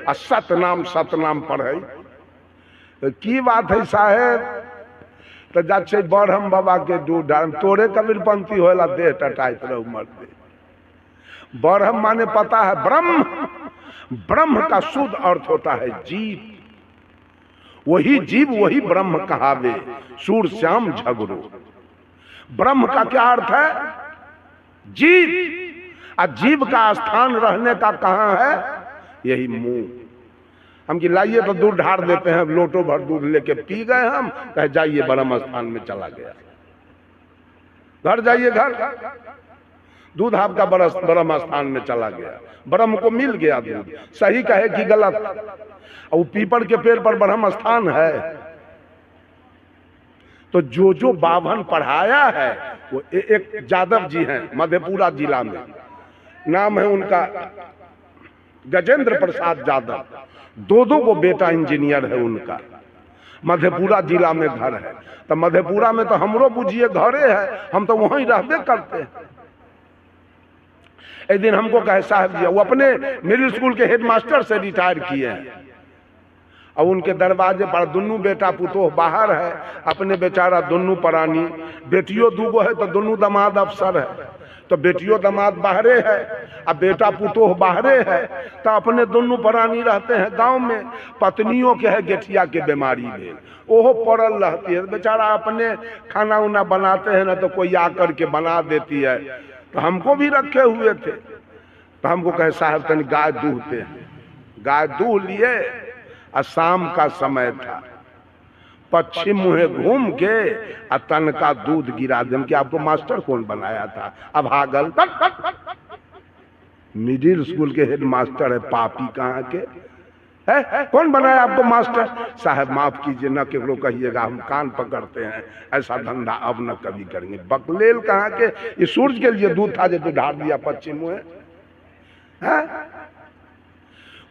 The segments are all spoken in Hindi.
आ सतनाम पढ़े। की बात है साहेब? तो जा ब्रह्म बाबा के दूध डाल तोरे कबीरपंथी होला देह टटाइत रह मर दे। ब्रह्म माने पता है ब्रह्म, ब्रह्म का शुद्ध अर्थ होता है जीव। वही जीव वही ब्रह्म कहावे, सूर श्याम झगड़ो। ब्रह्म का क्या अर्थ है? जीव। और जीव का स्थान रहने का कहां है? यही मुंह। हम कि लाइए तो दूध ढार देते हैं, लोटो भर दूध लेके पी गए हम, कहे जाइए ब्रह्म स्थान में चला गया। घर जाइए, घर दूध आपका ब्रह्म स्थान में चला गया, ब्रह्म को मिल गया दूध। सही कहे कि गलत? और पीपल के पेड़ पर ब्रह्म स्थान है। तो जो बाभन पढ़ाया है वो एक जादव जी हैं मधेपुरा जिला में, नाम है उनका गजेंद्र प्रसाद यादव। दो को बेटा इंजीनियर है उनका, मधेपुरा जिला में घर है। तो मधेपुरा में तो हमरो बुझिए घरे है, हम तो वहीं रहबे करते हैं। एक दिन हमको कहे साहब जी, वो अपने मिडिल स्कूल के हेडमास्टर से रिटायर किए हैं, और उनके दरवाजे पर दोनों बेटा पुतोह बाहर है, अपने बेचारा दोनों परानी, बेटियों दूगो है तो दोनों दामाद अफसर है। तो बेटियों दामाद बाहरे है और बेटा पुतोह बाहरे है, तो अपने दोनों परानी रहते हैं गांव में। पत्नियों के है गेठिया के बीमारी में, ओहो पड़ल रहती है। बेचारा अपने खाना उना बनाते हैं ना, तो कोई आकर के बना देती है। तो हमको भी रखे हुए थे, तो हमको कहे साहब तनी गाय दूहते हैं। गाय दूह लिए और शाम का समय था, पश्चिम मुहे घूम के और तन का दूध गिरा दें कि आपको मास्टर कौन बनाया था? अभागल मिडिल स्कूल के हेड मास्टर है, पापी कहाँ के है? कौन बनाया आपको मास्टर? साहब माफ कीजिए, न केकरो कहिएगा, हम कान पकड़ते हैं, ऐसा धंधा अब न कभी करेंगे। बकलेल कहाँ के? ये सूरज के लिए दूध था जो तू ढार दिया पश्चिम मुहे।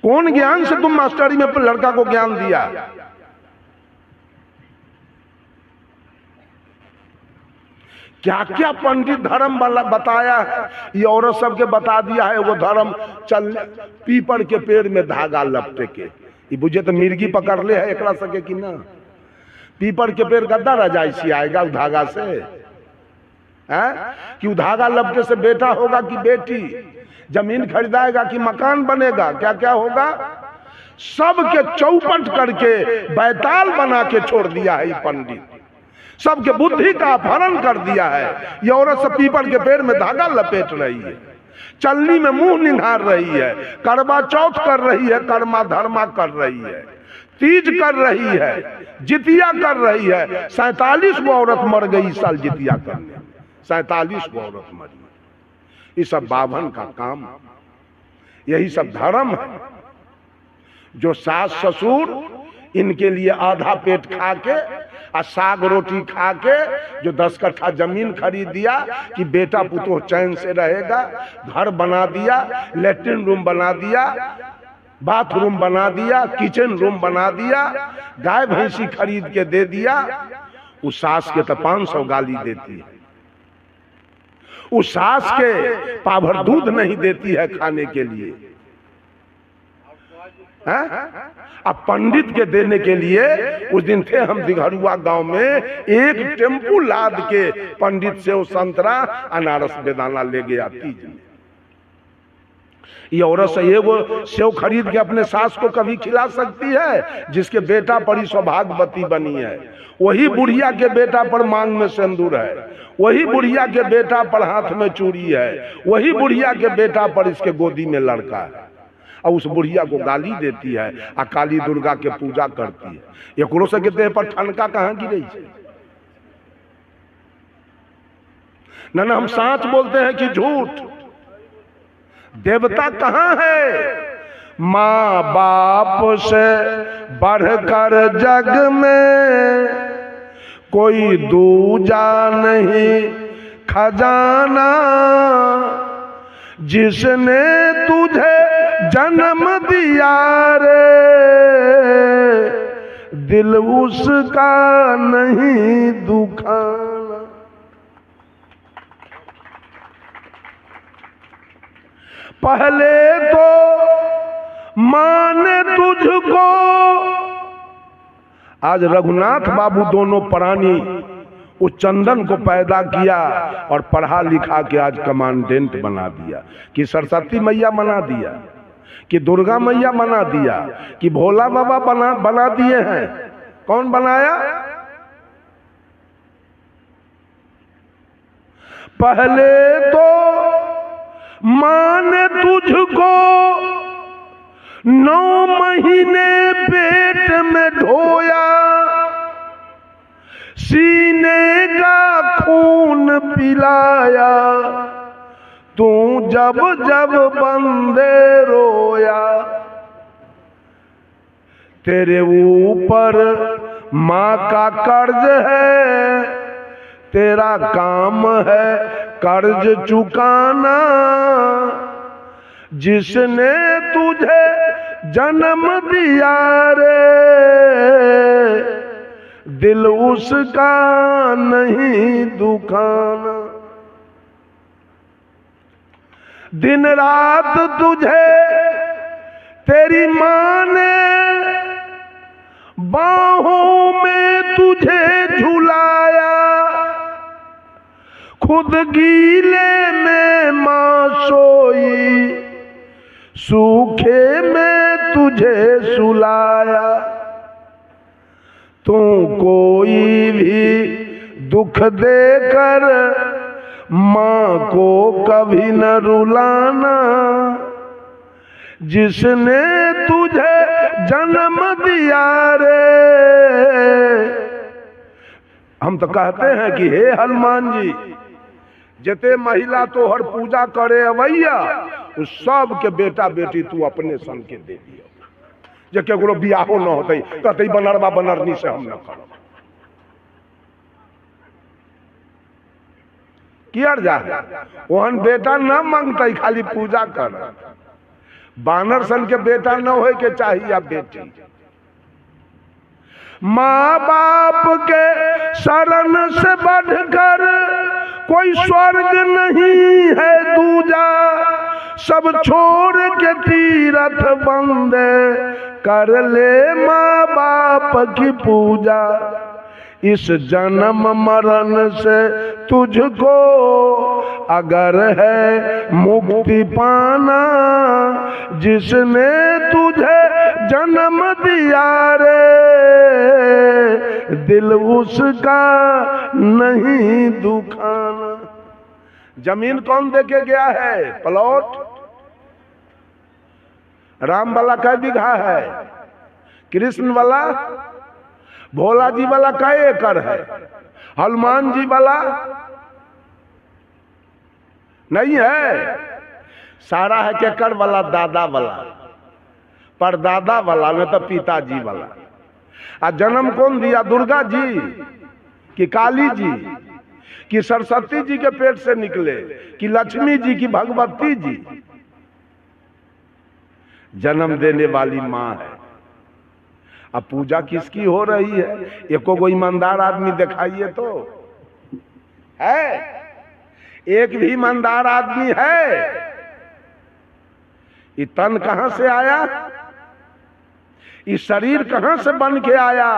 कौन ज्ञान से तुम मास्टरी में लड़का को ज्ञान दिया? क्या क्या पंडित धर्म बताया है, ये औरत सबके बता दिया है। वो धर्म चल पीपल के पेड़ में धागा लपटे के, ये बुझे तो मिर्गी पकड़ ले है एकरा सके कि ना? पीपल के पेड़ गद्दा रजाइसी आएगा उस धागा से है कि धागा लपटे से बेटा होगा कि बेटी? जमीन खरीदाएगा कि मकान बनेगा? क्या क्या होगा? सबके चौपट करके बैताल बना के छोड़ दिया है ये पंडित। सबके बुद्धि का अपहरण कर दिया है। ये औरत सब पीपल के पेड़ में धागा लपेट रही है, चलनी में मुंह निहार रही है, करवा चौथ कर रही है, कर्मा धर्मा कर रही है, तीज कर रही है, जितिया कर रही है। 47 वो औरत मर गई इस साल जितिया करने, 47 वो औरत मरी। ये सब बाभन का काम, यही सब धर्म है। जो सास ससुर इनके लिए आधा पेट खा के और साग रोटी खा के जो 10 कट्ठा जमीन खरीद दिया कि बेटा पुतोह चैन से रहेगा, घर बना दिया, लेट्रिन रूम बना दिया, बाथरूम बना दिया, किचन रूम बना दिया, गाय भैंसी खरीद के दे दिया, उस सास के तो 500 गाली देती है। उस सास के पाभर दूध नहीं देती है खाने के लिए, अब पंडित के देने के लिए। उस दिन थे हम दिघरुआ गांव में, एक टेम्पू लाद के पंडित से वो संतरा अनारस बेदाना ले गया तीज में। ये औरत से वो सेव खरीद के अपने सास को कभी खिला सकती है? जिसके बेटा पर सौभाग्यवती बनी है, वही बुढ़िया के बेटा पर मांग में सिंदूर है, वही बुढ़िया के बेटा पर हाथ में चूड़ी है, वही बुढ़िया के बेटा पर इसके गोदी में लड़का है, और उस बुढ़िया को गाली देती है आ काली दुर्गा के पूजा करती है। एकरो से देह पर ठनका कहाँ गिरी है? ना हम साच बोलते हैं कि झूठ? देवता कहाँ है? माँ बाप से बढ़कर जग में कोई दूजा नहीं खजाना, जिसने तुझे जन्म दिया रे दिल उसका नहीं दुखाना। पहले तो माँ ने तुझको, आज रघुनाथ बाबू दोनों प्राणी उस चंदन को पैदा किया और पढ़ा लिखा के आज कमांडेंट बना दिया, कि सरस्वती मैया बना दिया, कि दुर्गा मैया बना दिया, कि भोला बाबा बना दिए हैं। कौन बनाया? पहले तो माँ ने तुझको 9 महीने पेट में ढोया, सीने का खून पिलाया, तू जब जब बंदे रोया। तेरे ऊपर माँ का कर्ज है, तेरा काम है कर्ज चुकाना। जिसने तुझे जन्म दिया रे, दिल उसका नहीं दुखाना। दिन रात तुझे तेरी माँ ने बाहों में तुझे झुलाया, खुद गीले में माँ सोई, सूखे में तुझे सुलाया। तू कोई भी दुख देकर माँ को कभी न रुलाना। जिसने तुझे जन्म दिया रे, हम तो कहते हैं कि हे हनुमान जी, जते महिला तो हर पूजा करे अवैया, उस सब के बेटा बेटी तू अपने सन के दे दियो। जे केकरो बियाहो न होते कहते बनरवा बनरनी से हम न करब। किया जा ओहन बेटा न मांगते, खाली पूजा कर। बानर सन के बेटा न होए के चाहिए अब बेटी। माँ बाप के शरण से बढ़कर कोई स्वर्ग नहीं है दूजा। सब छोड़ के तीरथ बंदे कर ले माँ बाप की पूजा। इस जन्म मरण से तुझको अगर है मुक्ति पाना, जिसने तुझे जन्म दिया रे, दिल उसका नहीं दुखाना। जमीन कौन देके गया है? प्लॉट। राम वाला कै बीघा है? कृष्ण वाला, भोला जी वाला कै एकड़ है? हनुमान जी वाला नहीं है। सारा है केकर वाला? दादा वाला, परदादा वाला, न तो पिताजी वाला। आ जन्म कौन दिया? दुर्गा जी कि काली जी कि सरस्वती जी के पेट से निकले कि लक्ष्मी जी की भगवती जी? जन्म देने वाली माँ है। अब पूजा किसकी हो रही है? एको कोई ईमानदार आदमी दिखाइए तो है? एक भी ईमानदार आदमी है? ये तन कहां से आया? ये शरीर कहां से बन के आया?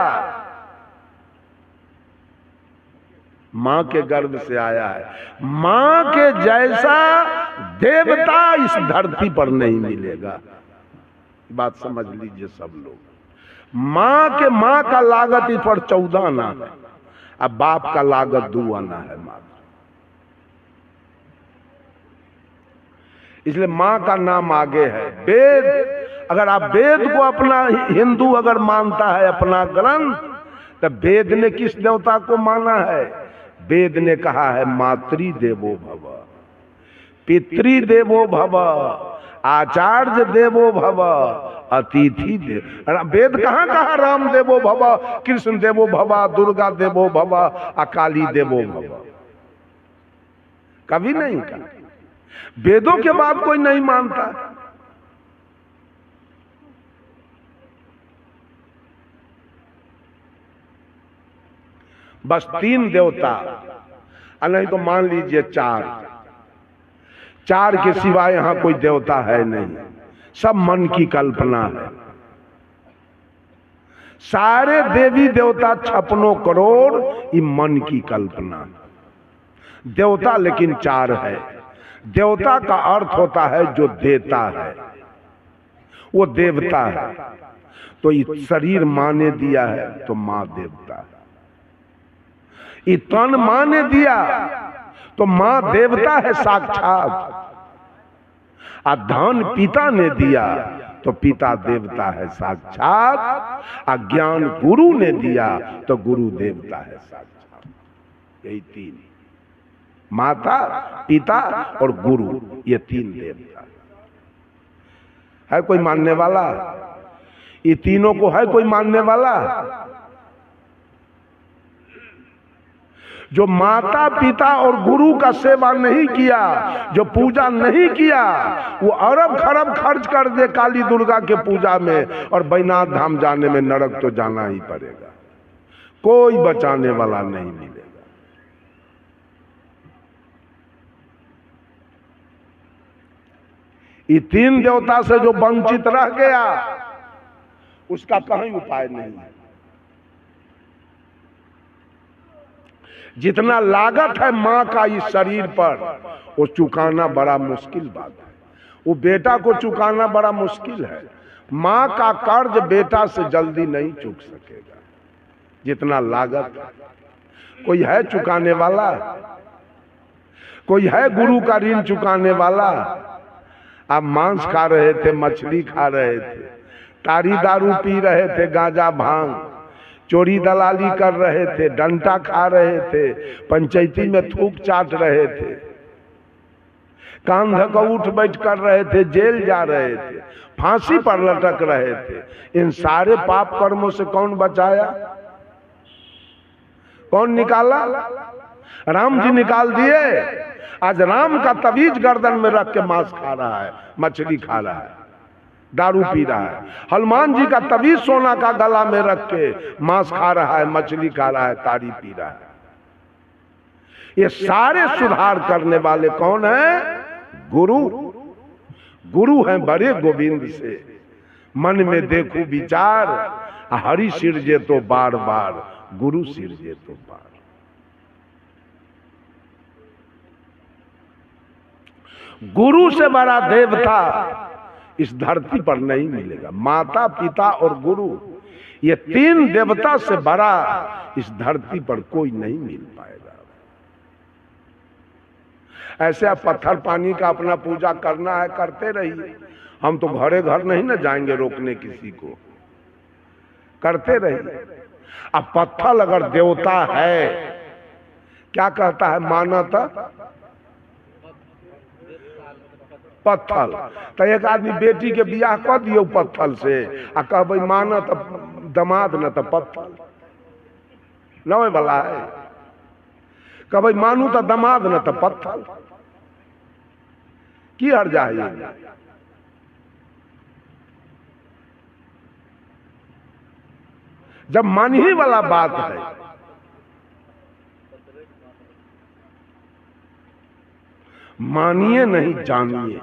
मां के गर्भ से आया है। मां के जैसा देवता इस धरती पर नहीं मिलेगा। बात समझ लीजिए सब लोग। मां का लागत इस पर 14 आना है, अब बाप का लागत 2 आना है मात्र। इसलिए मां का नाम आगे है। वेद, अगर आप वेद को अपना हिंदू अगर मानता है अपना ग्रंथ, तो वेद ने किस देवता को माना है? वेद ने कहा है मातृ देवो भव, पितृ देवो भव, आचार्य देवो भव, अतिथि देव। वेद कहाँ कहा राम देवो भव, कृष्ण देवो भव, दुर्गा देवो भव, अकाली देवो भव? कभी नहीं कहा। वेदों के बाद कोई नहीं मानता। बस 3 देवता, नहीं तो मान लीजिए 4 के सिवाय यहां कोई देवता है नहीं। सब मन की कल्पना है। सारे देवी देवता 56 करोड़ ये मन की कल्पना। देवता लेकिन 4 है। देवता का अर्थ होता है जो देता है, वो देवता है। तो ये शरीर माँ ने दिया है तो माँ देवता है। ये तन माँ ने दिया तो माँ देवता है साक्षात। आ धन पिता ने दिया तो पिता देवता है साक्षात। आ ज्ञान गुरु ने दिया तो गुरु देवता है साक्षात। यही 3, माता, पिता और गुरु, ये 3 देवता है। कोई मानने वाला? ये तीनों को है कोई मानने वाला? जो माता पिता और गुरु का सेवा नहीं किया, जो पूजा नहीं किया, वो अरब खरब खर्च कर दे काली दुर्गा के पूजा में और बैनाथ धाम जाने में नरक तो जाना ही पड़ेगा। कोई बचाने वाला नहीं मिलेगा। ये 3 देवता से जो वंचित रह गया उसका कहीं उपाय नहीं है। जितना लागत है मां का इस शरीर पर, वो चुकाना बड़ा मुश्किल बात है। वो बेटा को चुकाना बड़ा मुश्किल है। मां का कर्ज बेटा से जल्दी नहीं चुक सकेगा जितना लागत है। कोई है चुकाने वाला? कोई है गुरु का ऋण चुकाने वाला? आप मांस खा रहे थे, मछली खा रहे थे, तारी दारू पी रहे थे, गांजा भांग, चोरी दलाली कर रहे थे, डंटा खा रहे थे, पंचायती में थूक चाट रहे थे, कान धक उठ बैठ कर रहे थे, जेल जा रहे थे, फांसी पर लटक रहे थे। इन सारे पाप कर्मों से कौन बचाया? कौन निकाला? राम जी निकाल दिए। आज राम का तवीज गर्दन में रख के मांस खा रहा है, मछली खा रहा है, दारू पी रहा है। हनुमान जी का तवीज सोना का गला में रख के मांस खा रहा है, मछली खा रहा है, तारी पी रहा है। ये सारे सुधार करने वाले कौन है? गुरु। गुरु हैं बड़े गोविंद से। मन में देखो विचार, हरि सिरजे तो बार बार, गुरु सिरजे तो बार। गुरु से बड़ा देवता इस धरती पर नहीं मिलेगा। माता पिता और गुरु, ये 3 देवता से बड़ा इस धरती पर कोई नहीं मिल पाएगा। ऐसे आप पत्थर पानी का अपना पूजा करना है, करते रहिए। हम तो घरे घर नहीं ना जाएंगे रोकने किसी को, करते रहिए। अब पत्थर अगर देवता है, क्या कहता है? मानता पत्थर। तो एक आदमी बेटी के बियाह कर दियो पत्थर से, आ कहब माना तो दमाद न तो पत्थर नवे वाला है। कहब मानू तो दमाद न तो पत्थर, की हर जाए? जब मन ही वाला बात है, मानिए नहीं जानिए।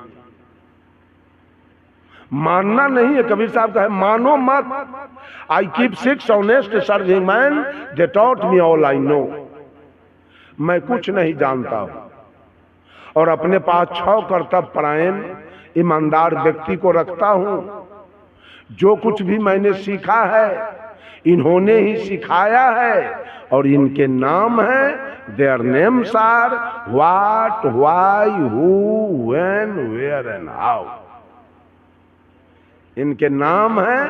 मानना नहीं है। कबीर साहब का है, मानो मत। I keep 6 honest serving man, they taught me all I know. मैं कुछ नहीं जानता हूं और अपने पास 6 कर्तव्य परायण ईमानदार व्यक्ति को रखता हूं। जो कुछ भी मैंने सीखा है इन्होंने ही सिखाया है और इनके नाम है, their names are what, why, who, when, where and how. इनके नाम है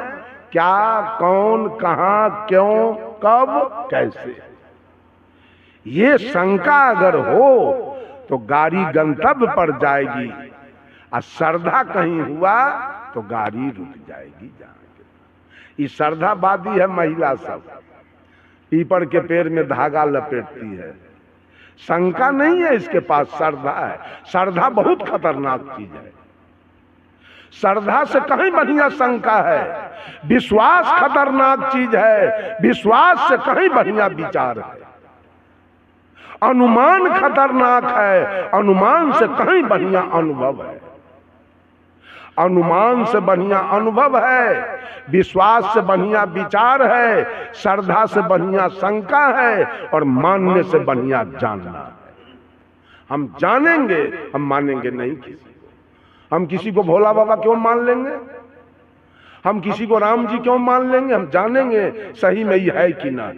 क्या, कौन, कहां, क्यों, कब, कैसे। ये शंका अगर हो तो गाड़ी गंतव्य पर जाएगी, और श्रद्धा कहीं हुआ तो गाड़ी रुक जाएगी। ये श्रद्धावादी है महिला सब, पीपल के पेड़ में धागा लपेटती है। शंका नहीं है इसके पास, श्रद्धा है। श्रद्धा बहुत खतरनाक चीज है। श्रद्धा से कहीं बढ़िया शंका है। विश्वास खतरनाक चीज है, विश्वास से कहीं बढ़िया विचार है। अनुमान खतरनाक है, अनुमान से कहीं बढ़िया अनुभव है। अनुमान से बढ़िया अनुभव है, विश्वास से बढ़िया विचार है, श्रद्धा से बढ़िया शंका है, और मानने से बढ़िया जानना है। हम जानेंगे, हम मानेंगे नहीं किसी को। हम किसी को भोला बाबा क्यों मान लेंगे? हम किसी को राम जी क्यों मान लेंगे? हम जानेंगे सही में ये है कि ना।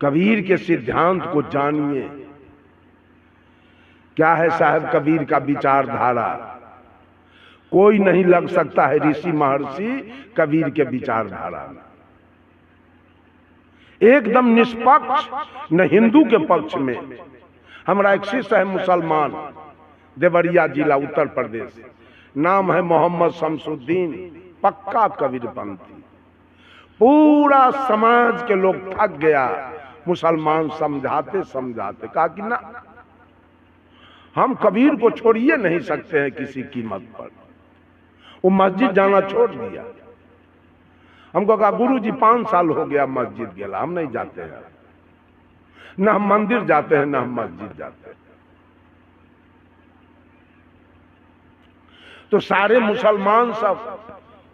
कबीर के सिद्धांत को जानिए। क्या है साहब कबीर का विचारधारा? कोई नहीं लग सकता है ऋषि महर्षि कबीर के विचारधारा में। एकदम निष्पक्ष, न हिंदू के पक्ष में। हमारा एक शिष्य है मुसलमान, देवरिया जिला उत्तर प्रदेश, नाम है मोहम्मद शमसुद्दीन, पक्का कबीरपंथी। पूरा समाज के लोग थक गया, मुसलमान समझाते समझाते कहा कि ना, हम कबीर को छोड़िए नहीं सकते हैं किसी कीमत पर। वो मस्जिद जाना छोड़ दिया। हमको कहा गुरुजी 5 साल हो गया मस्जिद गेला, हम नहीं जाते हैं, न हम मंदिर जाते हैं न हम मस्जिद जाते हैं। तो सारे मुसलमान सब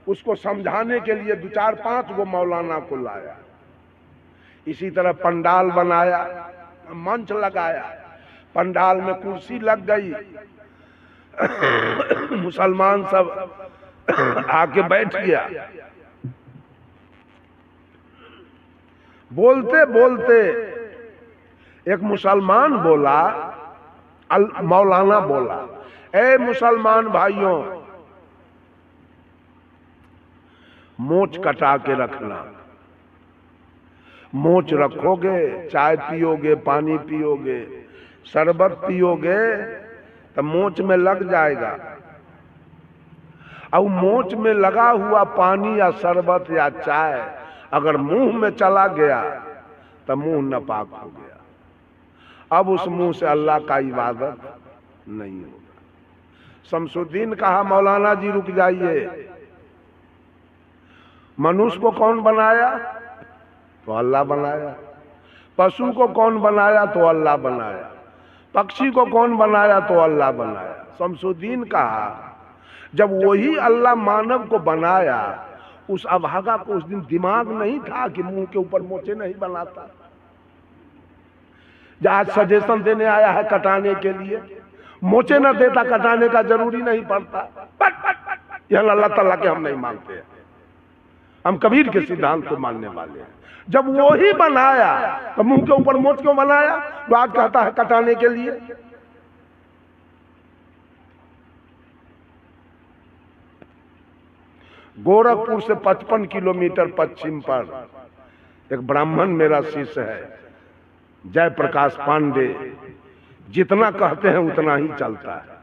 उसको समझाने के लिए 2-4-5 गो मौलाना को लाया। इसी तरह पंडाल बनाया, मंच लगाया, पंडाल में कुर्सी लग गई, मुसलमान सब आके बैठ गया। बोलते बोलते एक मुसलमान बोला, मौलाना बोला, ए मुसलमान भाइयों, मोच कटा के रखना। मोच रखोगे, चाय पियोगे, पानी पियोगे, शरबत पियोगे तो मोच में लग जाएगा। और मोच में लगा हुआ पानी या शरबत या चाय अगर मुंह में चला गया तो मुंह नापाक हो गया। अब उस मुंह से अल्लाह का इबादत नहीं होगा। शमसुद्दीन कहा मौलाना जी रुक जाइए, मनुष्य को कौन बनाया? तो अल्लाह बनाया। पशु को कौन बनाया? तो अल्लाह बनाया। पक्षी को कौन बनाया? तो अल्लाह बनाया। शमसुद्दीन कहा जब वही अल्लाह मानव को बनाया, उस अभागा को उस दिन दिमाग नहीं था कि मुंह के ऊपर मोचे नहीं बनाता। आज सजेशन देने आया है कटाने के लिए, मोचे न देता, कटाने का जरूरी नहीं पड़ता। यह अल्लाह ताला के हम नहीं मानते हैं, हम कबीर के सिद्धांत को मानने वाले हैं। जब वो ही बनाया तो मुंह के ऊपर मोच क्यों बनाया? वो आज कहता है कटाने के लिए। गोरखपुर से 55 किलोमीटर पश्चिम पर एक ब्राह्मण मेरा शिष्य है, जयप्रकाश पांडे। जितना कहते हैं उतना ही चलता है।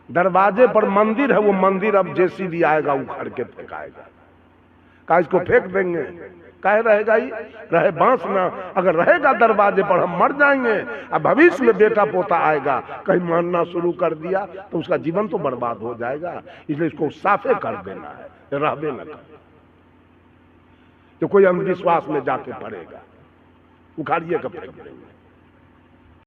दरवाजे पर मंदिर है, वो मंदिर अब जेसीबी आएगा उखाड़ के फेंकाएगा। का इसको फेंक देंगे? कहे रहेगा ही रहे बांस ना, अगर रहेगा दरवाजे पर हम मर जाएंगे। अब भविष्य में बेटा पोता आएगा, कहीं मानना शुरू कर दिया तो उसका जीवन तो बर्बाद हो जाएगा। इसलिए इसको साफे कर देना है, रहबे न कर। तो कोई अंधविश्वास में जाके पड़ेगा, उखाड़िए का फेंक देंगे।